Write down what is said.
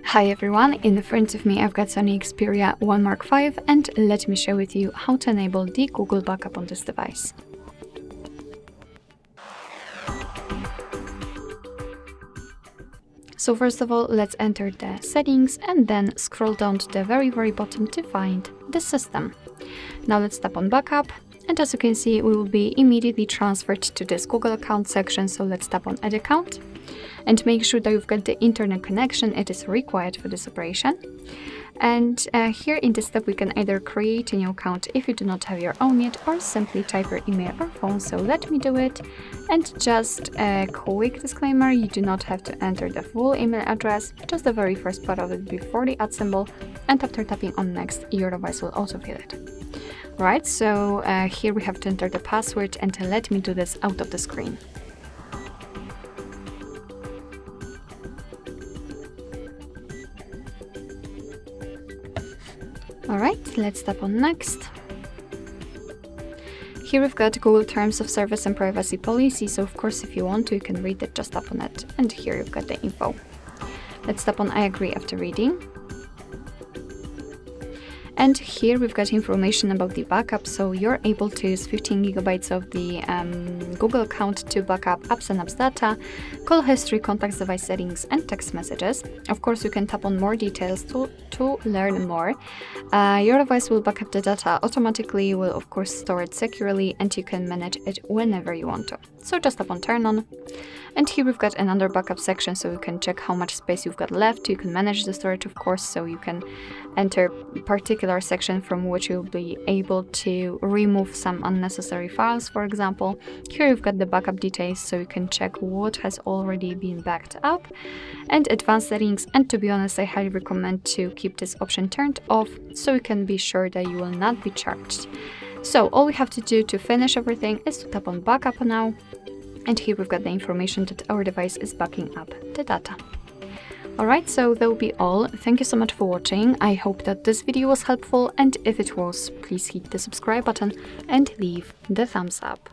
Hi everyone, in front of me I've got Sony Xperia 1 Mark V, and let me share with you how to enable the Google backup on this device. So first of all, let's enter the settings and then scroll down to the very bottom to find the system. Now let's tap on backup, and as you can see we will be immediately transferred to this Google account section, so let's tap on add account. And make sure that you've got the internet connection, it is required for this operation. And here in this step we can either create a new account if you do not have your own yet, or simply type your email or phone, so let me do it. And just a quick disclaimer, you do not have to enter the full email address, just the very first part of it before the @ symbol, and after tapping on next your device will autofill it. Right, so here we have to enter the password, and let me do this out of the screen. Alright, let's tap on next. Here we've got Google Terms of Service and Privacy Policy, so of course if you want to you can read it, just tap on it, and here you've got the info. Let's tap on I agree after reading. And here we've got information about the backup, so you're able to use 15 GB of the Google account to back up apps and apps data, call history, contacts, device settings, and text messages. Of course, you can tap on more details to learn more. Your device will back up the data automatically, will of course store it securely, and you can manage it whenever you want to. So just tap on turn on. And here we've got another backup section, so you can check how much space you've got left. You can manage the storage, of course, so you can enter particular section from which you'll be able to remove some unnecessary files, for example. Here you've got the backup details, so you can check what has already been backed up, and advanced settings. And to be honest, I highly recommend to keep this option turned off, so you can be sure that you will not be charged. So all we have to do to finish everything is to tap on backup now, and here we've got the information that our device is backing up the data. Alright, so that will be all. Thank you so much for watching. I hope that this video was helpful, and if it was, please hit the subscribe button and leave the thumbs up.